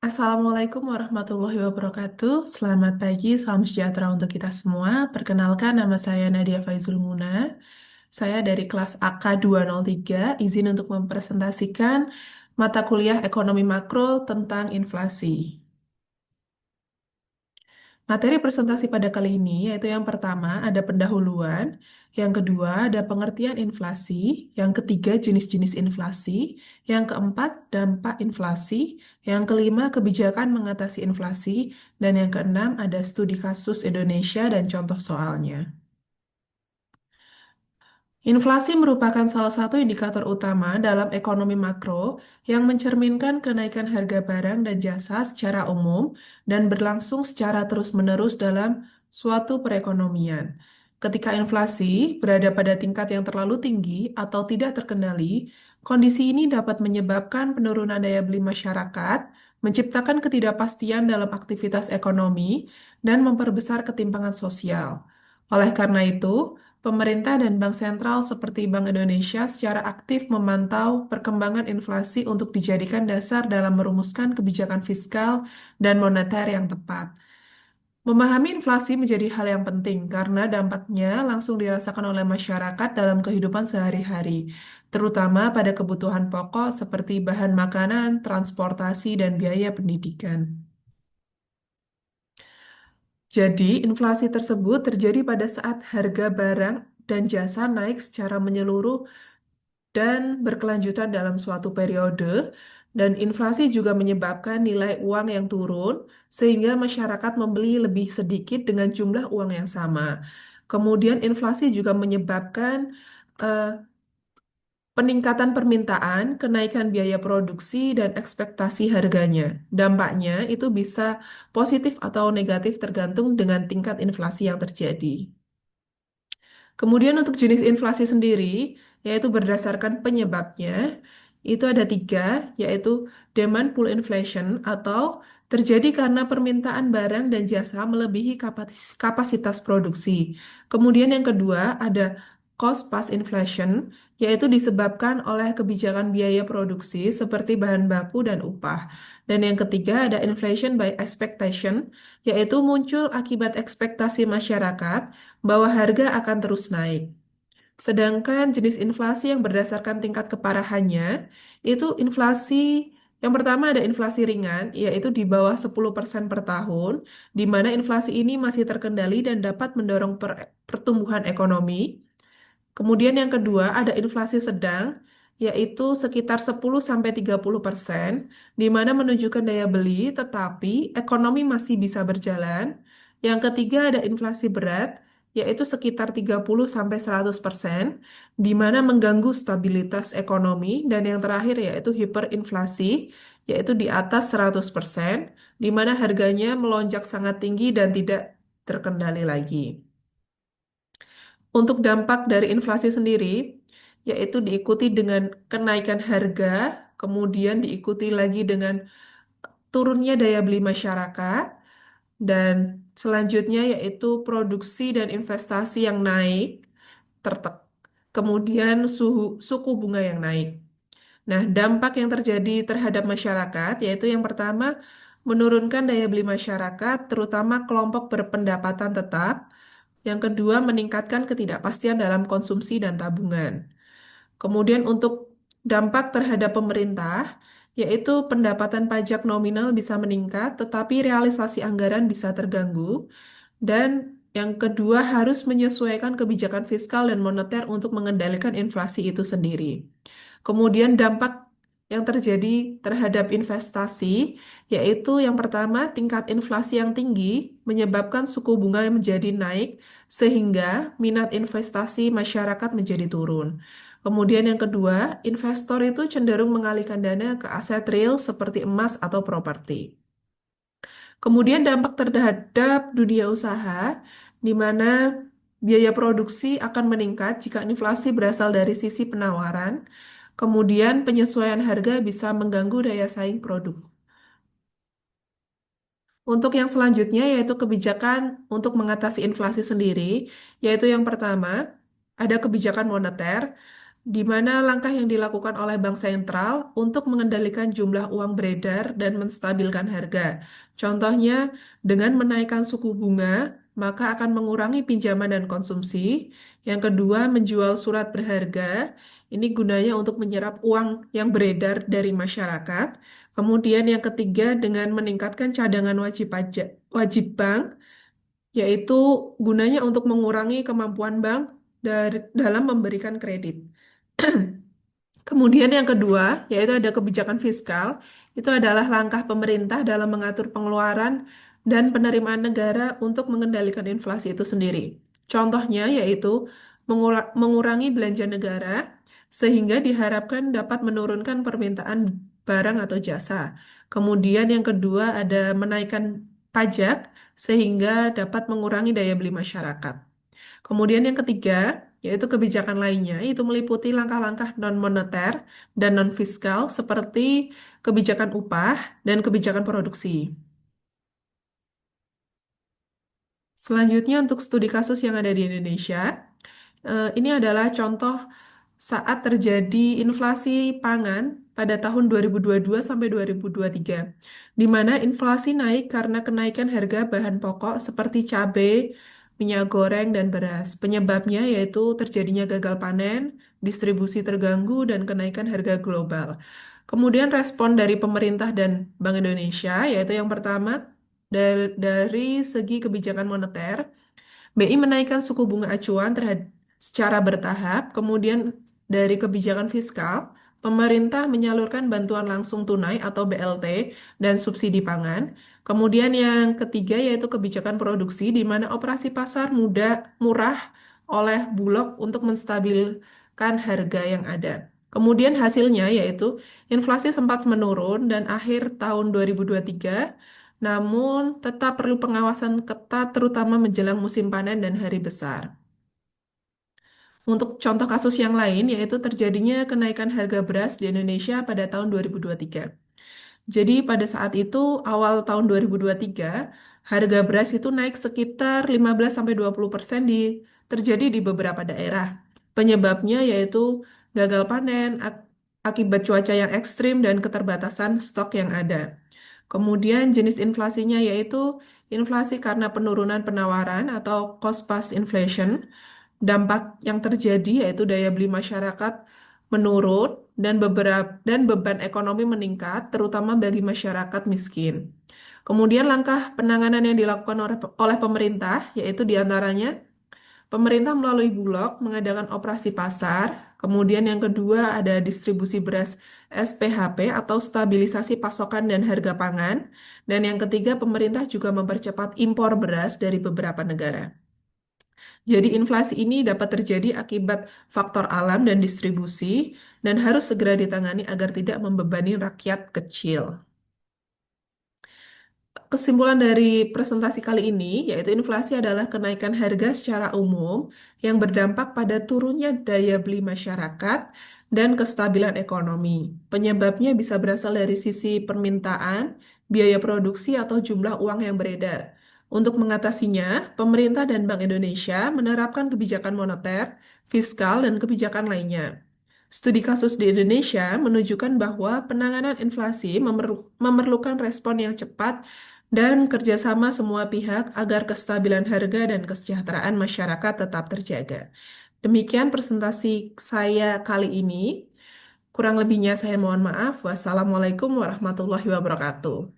Assalamualaikum warahmatullahi wabarakatuh. Selamat pagi, salam sejahtera untuk kita semua. Perkenalkan, nama saya Nadia Faizul Muna. Saya dari kelas AK 203, izin untuk mempresentasikan mata kuliah Ekonomi Makro tentang inflasi. Materi presentasi pada kali ini yaitu yang pertama ada pendahuluan, yang kedua ada pengertian inflasi, yang ketiga jenis-jenis inflasi, yang keempat dampak inflasi, yang kelima kebijakan mengatasi inflasi, dan yang keenam ada studi kasus Indonesia dan contoh soalnya. Inflasi merupakan salah satu indikator utama dalam ekonomi makro yang mencerminkan kenaikan harga barang dan jasa secara umum dan berlangsung secara terus-menerus dalam suatu perekonomian. Ketika inflasi berada pada tingkat yang terlalu tinggi atau tidak terkendali, kondisi ini dapat menyebabkan penurunan daya beli masyarakat, menciptakan ketidakpastian dalam aktivitas ekonomi, dan memperbesar ketimpangan sosial. Oleh karena itu, pemerintah dan bank sentral seperti Bank Indonesia secara aktif memantau perkembangan inflasi untuk dijadikan dasar dalam merumuskan kebijakan fiskal dan moneter yang tepat. Memahami inflasi menjadi hal yang penting karena dampaknya langsung dirasakan oleh masyarakat dalam kehidupan sehari-hari, terutama pada kebutuhan pokok seperti bahan makanan, transportasi, dan biaya pendidikan. Jadi, inflasi tersebut terjadi pada saat harga barang dan jasa naik secara menyeluruh dan berkelanjutan dalam suatu periode, dan inflasi juga menyebabkan nilai uang yang turun, sehingga masyarakat membeli lebih sedikit dengan jumlah uang yang sama. Kemudian, inflasi juga menyebabkan eh, peningkatan permintaan, kenaikan biaya produksi, dan ekspektasi harganya. Dampaknya itu bisa positif atau negatif tergantung dengan tingkat inflasi yang terjadi. Kemudian untuk jenis inflasi sendiri, yaitu berdasarkan penyebabnya, itu ada tiga, yaitu demand pull inflation atau terjadi karena permintaan barang dan jasa melebihi kapasitas produksi. Kemudian yang kedua ada cost plus inflation, yaitu disebabkan oleh kebijakan biaya produksi seperti bahan baku dan upah. Dan yang ketiga ada inflation by expectation, yaitu muncul akibat ekspektasi masyarakat bahwa harga akan terus naik. Sedangkan jenis inflasi yang berdasarkan tingkat keparahannya, itu inflasi yang pertama ada inflasi ringan, yaitu di bawah 10% per tahun, di mana inflasi ini masih terkendali dan dapat mendorong pertumbuhan ekonomi. Kemudian yang kedua ada inflasi sedang, yaitu sekitar 10-30%, di mana menunjukkan daya beli, tetapi ekonomi masih bisa berjalan. Yang ketiga ada inflasi berat, yaitu sekitar 30-100%, di mana mengganggu stabilitas ekonomi. Dan yang terakhir yaitu hiperinflasi, yaitu di atas 100%, di mana harganya melonjak sangat tinggi dan tidak terkendali lagi. Untuk dampak dari inflasi sendiri, yaitu diikuti dengan kenaikan harga, kemudian diikuti lagi dengan turunnya daya beli masyarakat, dan selanjutnya yaitu produksi dan investasi yang naik, tertek, kemudian suku bunga yang naik. Nah, dampak yang terjadi terhadap masyarakat, yaitu yang pertama, menurunkan daya beli masyarakat, terutama kelompok berpendapatan tetap. Yang kedua, meningkatkan ketidakpastian dalam konsumsi dan tabungan. Kemudian untuk dampak terhadap pemerintah, yaitu pendapatan pajak nominal bisa meningkat, tetapi realisasi anggaran bisa terganggu. Dan yang kedua, harus menyesuaikan kebijakan fiskal dan moneter untuk mengendalikan inflasi itu sendiri. Kemudian dampak yang terjadi terhadap investasi, yaitu yang pertama tingkat inflasi yang tinggi menyebabkan suku bunga yang menjadi naik sehingga minat investasi masyarakat menjadi turun. Kemudian yang kedua, investor itu cenderung mengalihkan dana ke aset real seperti emas atau properti. Kemudian dampak terhadap dunia usaha, di mana biaya produksi akan meningkat jika inflasi berasal dari sisi penawaran. Kemudian penyesuaian harga bisa mengganggu daya saing produk. Untuk yang selanjutnya yaitu kebijakan untuk mengatasi inflasi sendiri, yaitu yang pertama ada kebijakan moneter. di mana langkah yang dilakukan oleh bank sentral untuk mengendalikan jumlah uang beredar dan menstabilkan harga. Contohnya, dengan menaikkan suku bunga, maka akan mengurangi pinjaman dan konsumsi. Yang kedua, menjual surat berharga. Ini gunanya untuk menyerap uang yang beredar dari masyarakat. Kemudian yang ketiga, dengan meningkatkan cadangan wajib pajak, wajib bank, yaitu gunanya untuk mengurangi kemampuan bank dalam memberikan kredit. Kemudian yang kedua, yaitu ada kebijakan fiskal. Itu adalah langkah pemerintah dalam mengatur pengeluaran dan penerimaan negara untuk mengendalikan inflasi itu sendiri. Contohnya yaitu mengurangi belanja negara sehingga diharapkan dapat menurunkan permintaan barang atau jasa. Kemudian yang kedua ada menaikkan pajak sehingga dapat mengurangi daya beli masyarakat. Kemudian yang ketiga, yaitu kebijakan lainnya, itu meliputi langkah-langkah non-moneter dan non-fiskal seperti kebijakan upah dan kebijakan produksi. Selanjutnya untuk studi kasus yang ada di Indonesia, ini adalah contoh saat terjadi inflasi pangan pada tahun 2022 sampai 2023, di mana inflasi naik karena kenaikan harga bahan pokok seperti cabai, minyak goreng, dan beras. Penyebabnya yaitu terjadinya gagal panen, distribusi terganggu, dan kenaikan harga global. Kemudian respon dari pemerintah dan Bank Indonesia, yaitu yang pertama, dari segi kebijakan moneter, BI menaikkan suku bunga acuan secara bertahap, kemudian dari kebijakan fiskal, pemerintah menyalurkan bantuan langsung tunai atau BLT dan subsidi pangan. Kemudian yang ketiga yaitu kebijakan produksi, di mana operasi pasar murah oleh Bulog untuk menstabilkan harga yang ada. Kemudian hasilnya yaitu inflasi sempat menurun dan akhir tahun 2023, namun tetap perlu pengawasan ketat terutama menjelang musim panen dan hari besar. Untuk contoh kasus yang lain yaitu terjadinya kenaikan harga beras di Indonesia pada tahun 2023. Jadi pada saat itu awal tahun 2023 harga beras itu naik sekitar 15-20% terjadi di beberapa daerah. Penyebabnya yaitu gagal panen akibat cuaca yang ekstrim dan keterbatasan stok yang ada. Kemudian jenis inflasinya yaitu inflasi karena penurunan penawaran atau cost plus inflation. Dampak yang terjadi yaitu daya beli masyarakat menurun dan beban ekonomi meningkat terutama bagi masyarakat miskin. Kemudian langkah penanganan yang dilakukan oleh pemerintah yaitu diantaranya pemerintah melalui Bulog mengadakan operasi pasar. Kemudian yang kedua ada distribusi beras SPHP atau stabilisasi pasokan dan harga pangan. Dan yang ketiga pemerintah juga mempercepat impor beras dari beberapa negara. Jadi inflasi ini dapat terjadi akibat faktor alam dan distribusi dan harus segera ditangani agar tidak membebani rakyat kecil. Kesimpulan dari presentasi kali ini yaitu inflasi adalah kenaikan harga secara umum yang berdampak pada turunnya daya beli masyarakat dan kestabilan ekonomi. Penyebabnya bisa berasal dari sisi permintaan, biaya produksi atau jumlah uang yang beredar. Untuk mengatasinya, pemerintah dan Bank Indonesia menerapkan kebijakan moneter, fiskal, dan kebijakan lainnya. Studi kasus di Indonesia menunjukkan bahwa penanganan inflasi memerlukan respon yang cepat dan kerjasama semua pihak agar kestabilan harga dan kesejahteraan masyarakat tetap terjaga. Demikian presentasi saya kali ini. Kurang lebihnya saya mohon maaf. Wassalamualaikum warahmatullahi wabarakatuh.